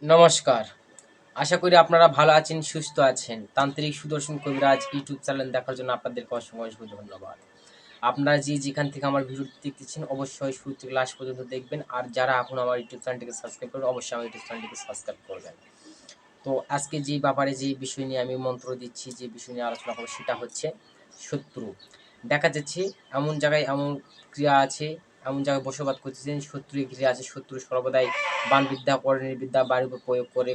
নমস্কার। আশা করি আপনারা ভালো আছেন, সুস্থ আছেন। তান্ত্রিক সুদর্শন কবিরাজ ইউটিউব চ্যানেল দেখার জন্য আপনাদেরকে অসংখ্য ধন্যবাদ। আপনারা যেখান থেকে আমার ভিডিওটি দেখতেছেন অবশ্যই শুরু থেকে লাস্ট পর্যন্ত দেখবেন। আর যারা এখন আমার ইউটিউব চ্যানেলটিকে সাবস্ক্রাইব করবেন অবশ্যই আমার ইউটিউব চ্যানেলটিকে সাবস্ক্রাইব করবেন। তো আজকে যে ব্যাপারে যে বিষয় নিয়ে আমি মন্ত্র দিচ্ছি, যে বিষয় নিয়ে আলোচনা করব সেটা হচ্ছে শত্রু। দেখা যাচ্ছে এমন জায়গায় এমন ক্রিয়া আছে, এমন জায়গায় বসবাস করতেছেন শত্রুর ক্রিয়া আছে। শত্রু সর্বদাই বাণবিদ্যা, করণীবিদ্যা বাড়ির উপর প্রয়োগ করে,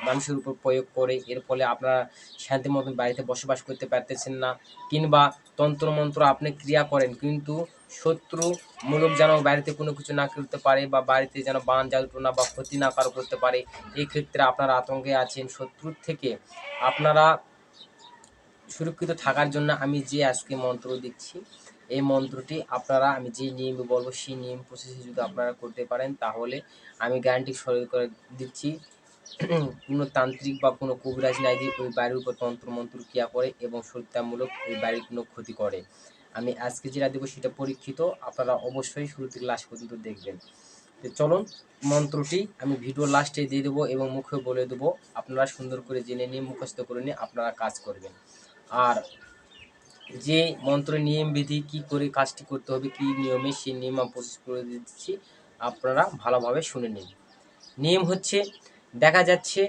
মানুষের উপর প্রয়োগ করে। এর ফলে আপনারা শান্তি মতন বাড়িতে বসবাস করতে পারতেছেন না, কিংবা তন্ত্রমন্ত্র আপনি ক্রিয়া করেন কিন্তু শত্রু মূলক যেন বাড়িতে কোনো কিছু না করতে পারে, বা বাড়িতে যেন বান জ্বালটোনা বা ক্ষতি না কারো করতে পারে। এই ক্ষেত্রে আপনারা আতঙ্কে আছেন। শত্রুর থেকে আপনারা সুরক্ষিত থাকার জন্য আমি যে আজকে মন্ত্র দিচ্ছি, এই মন্ত্রটি আপনারা আমি যে নিয়ম বলবো সেই নিয়ম প্রসেসে যদি আপনারা করতে পারেন তাহলে আমি গ্যারান্টি সই করে দিচ্ছি কোনো তান্ত্রিক বা কোনো কবিরাজ নাই দিয়ে ওই বাড়ির উপর তন্ত্রমন্ত্র ক্রিয়া করে এবং হত্যামূলক ওই বাড়ির কোনো ক্ষতি করে। আমি আজকে যেটা দেবো সেটা পরীক্ষিত, আপনারা অবশ্যই শুরু থেকে লাস্ট পর্যন্ত দেখবেন। তো চলুন, মন্ত্রটি আমি ভিডিও লাস্টে দিয়ে দেবো এবং মুখে বলে দেবো। আপনারা সুন্দর করে জেনে নিয়ে মুখস্থ করে নিয়ে আপনারা কাজ করবেন। আর যে মন্ত্র নিয়ম বিধি কী করে কাজটি করতে হবে, কী নিয়মে, সেই নিয়ম আমি প্রসেস করে দিচ্ছি, আপনারা ভালোভাবে শুনে নিন। নিয়ম হচ্ছে, দেখা যাচ্ছে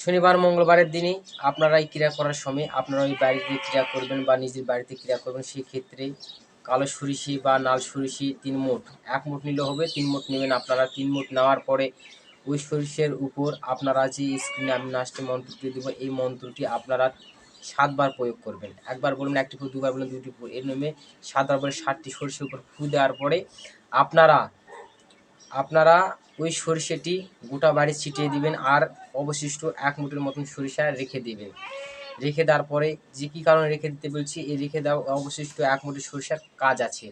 শনিবার মঙ্গলবারের দিনে আপনারা এই ক্রিয়া করার সময় আপনারা ওই বাড়িতে ক্রিয়া করবেন বা নিজের বাড়িতে ক্রিয়া করবেন। সেক্ষেত্রে কালো সরিষি বা নাল সরিষি 3 মুঠ, 1 মুঠ নিলে হবে, 3 মুঠ নেবেন আপনারা। 3 মুঠ নেওয়ার পরে ওই সরিষের উপর আপনারা যে স্ক্রিনে আমি লাস্টে মন্ত্রটি দেবো, এই মন্ত্রটি আপনারা 7 বার প্রয়োগ করবেন। একবার বলবেন, একটি ফু, দুবার বলবেন, দুটি ফু, এর নেমে 7 বার পরে 7টি সরিষার উপর ফু দেওয়ার পরে আপনারা আপনারা ওই সরিষাটি গোটা বাড়ি ছিটিয়ে দিবেন। আর অবশিষ্ট 1 মুঠের মতন সরিষা রেখে দিবেন। রেখে দেওয়ার পরে, যে কী কারণে রেখে দিতে বলছি, এই রেখে দেওয়া অবশিষ্ট 1 মুঠের সরিষার কাজ আছে।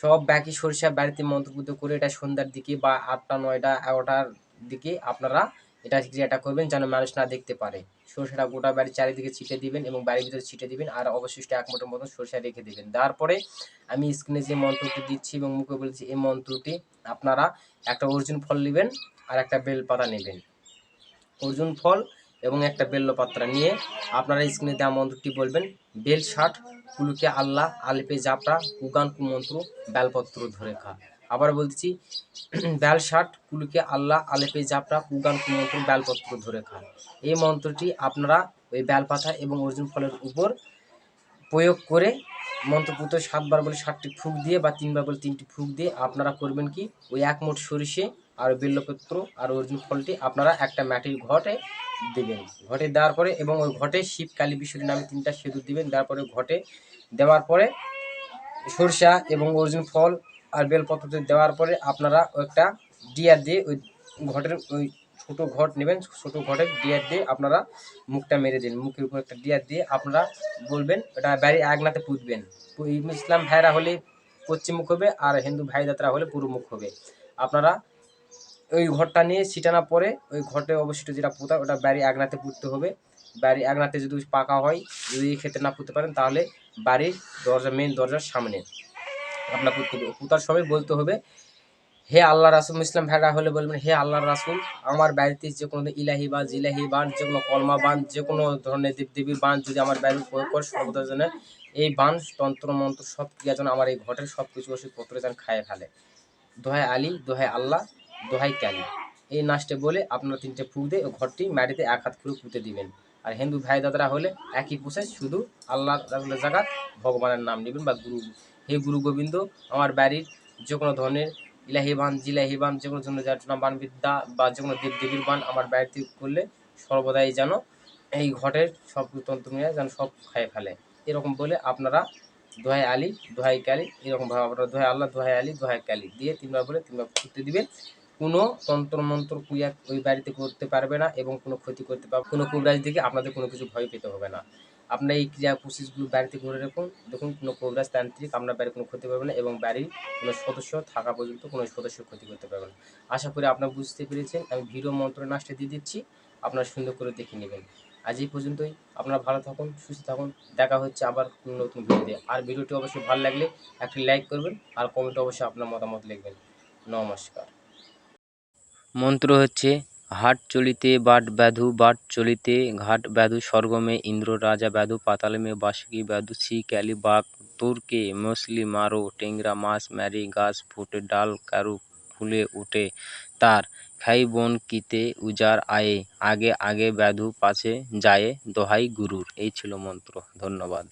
সব বাকি সরিষা বাড়িতে মন্ত্রপুত করে এটা সন্ধ্যার দিকে বা 8টা 9টা 11টার দিকে আপনারা এটা ক্রিয়াটা করবেন যেন মানুষ না দেখতে পারে। সরিষাটা গোটা বাড়ির চারিদিকে ছিটে দিবেন এবং বাড়ির ভিতরে ছিটে দিবেন। আর অবশিষ্ট 1 মুঠের মতন সরিষা রেখে দিবেন। দেওয়ার পরে আমি স্ক্রিনে যে মন্ত্রটি দিচ্ছি এবং মুখে বলেছি, এই মন্ত্রটি আপনারা একটা অর্জুন ফল নেবেন আর একটা বেলপাতা নেবেন। অর্জুন ফল এবং একটা বেল্লপাত্রা নিয়ে আপনারা স্ক্রিনে দেওয়া মন্ত্রটি বলবেন, বেল 60 কুলুকে আল্লাহ আলিপে জাপড়া কুগান কুমন্ত্র বেলপত্র ধরে খা। আবার বলছি, বেল 60 কুলুকে আল্লাহ আলেপে জাপড়া কুগান কুমন্ত্র বেলপত্র ধরে খা। এই মন্ত্রটি আপনারা ওই বেলপাতা এবং অর্জুন ফলের উপর প্রয়োগ করে মন্ত্রপুত 7 বার বলে 7টি ফুঁক দিয়ে বা 3 বার বলে 3টি ফুঁক দিয়ে আপনারা করবেন কি, ওই 1 মুঠ সরিষে আর বেল্লপত্র আর অর্জুন ফলটি আপনারা একটা মাটির ঘটে দেবেন। ঘটে দেওয়ার পরে এবং ওই ঘটে শিব কালী বিশ্বরী নামে 3টা সিঁদুর দিবেন। দেওয়ার পরে ঘটে দেওয়ার পরে সরিষা এবং অর্জুন ফল আর বেলপত্রটি দেওয়ার পরে আপনারা একটা ডিয়ার দিয়ে ওই ঘটের ওই ছোটো ঘট নেবেন। ছোটো ঘটের ডিয়ার দিয়ে আপনারা মুখটা মেরে দিন। মুখের উপর একটা ডিয়ার দিয়ে আপনারা বলবেন, ওটা বাড়ির আগনাতে পুঁতবেন। ইসলাম ভাইরা হলে পশ্চিম মুখ হবে আর হিন্দু ভাইদাতরা হলে পূর্ব মুখ হবে। আপনারা ওই ঘরটা নিয়ে ছিটানোর পরে ওই ঘটে অবশিষ্ট যেটা পোতা ওটা বাড়ির আগনাতে পুঁততে হবে। বাড়ির আগনাতে যদি পাকা হয়, যদি ক্ষেত্রে না পুঁততে পারেন তাহলে বাড়ির দরজা, মেন দরজার সামনে আপনার পুঁততে হবে। পুঁতার সময় বলতে হবে, হে আল্লাহ রাসুল, মুসলিম ভাইরা হলে বলবেন, হে আল্লাহ রাসুল, আমার বাড়িতে যে কোনো ইলাহি বান, জিলাহি বান, যে কোনো কলমা বান, যে কোনো ধরনের দেবদেবীর বান যদি আমার বাড়ির প্রয়োগ করে সর্বদা যেন এই বান তন্ত্র মন্ত্র সব ক্রিয়া যেন আমার এই ঘটের সব কিছু ওষুধপত্র যেন খায় ফেলে। দোহাই আলী, দোহাই আল্লাহ, দোহাই কালী, এই নাচটা বলে আপনারা 3টে ফুঁক দিয়ে ওই ঘরটি মাটিতে 1 হাত করে পুঁতে দিবেন। আর হিন্দু ভাই দাদারা হলে একই প্রসেস, শুধু আল্লাহ রাসুলের জায়গা ভগবানের নাম নেবেন বা গুরু। হে গুরু গোবিন্দ, আমার বাড়ির যে কোনো ধরনের ইলাহি বান, জিলাহি বান, যে কোনো ধরনের যার বান বিদ্যা বা যে কোনো দেবদেবীর বান আমার বাড়িতে করলে সর্বদাই যেন এই ঘটের সব তন্ত্র নিয়ে যেন সব খায় ফেলে। এরকম বলে আপনারা দোহাই আলী, দোহাই কালী, এরকমভাবে আপনারা দোহাই আল্লাহ, দোহাই আলী, দোহাই কালী দিয়ে 3 বার বলে 3 বার ফুঁকতে দিবেন। কোনো তন্ত্রমন্ত্র ক্রিয়া ওই বাড়িতে করতে পারবে না এবং কোনো ক্ষতি করতে পারবে, কোনো কবিরাজ দিকে আপনাদের কোনো কিছু ভয় পেতে হবে না। আপনার এই ক্রিয়া প্রসেসগুলো বাড়িতে করে রাখুন। দেখুন কোনো কবিরাজ তান্ত্রিক আপনার বাড়ির কোনো ক্ষতি করবে না এবং বাড়ির কোনো সদস্য থাকা পর্যন্ত কোনো সদস্য ক্ষতি করতে পারবে না। আশা করি আপনারা বুঝতে পেরেছেন। আমি ভিডিও মন্ত্র নাচটা দিয়ে দিচ্ছি, আপনারা সুন্দর করে দেখে নেবেন। আজ এই পর্যন্তই। আপনারা ভালো থাকুন, সুস্থ থাকুন। দেখা হচ্ছে আবার কোনো নতুন ভিডিওতে। আর ভিডিওটি অবশ্যই ভালো লাগলে একটি লাইক করবেন আর কমেন্টে অবশ্যই আপনার মতামত লিখবেন। নমস্কার। মন্ত্র হচ্ছে হাট চলিতে বাট ব্যাধু বাট চলিতে ঘাট ব্যাধু স্বর্গমে ইন্দ্র রাজা ব্যাধু পাতালে মে বাসুকি ব্যাধু ছি ক্যালি বাঘ তুর্কে মসলি মারো টেংরা মাছ ম্যারি গাছ ফুটে ডাল কারু ফুলে উঠে তার খাই বন কিতে উজার আয়ে আগে আগে ব্যাধু পাছে যায় দোহাই গুরুর। এই ছিল মন্ত্র। ধন্যবাদ।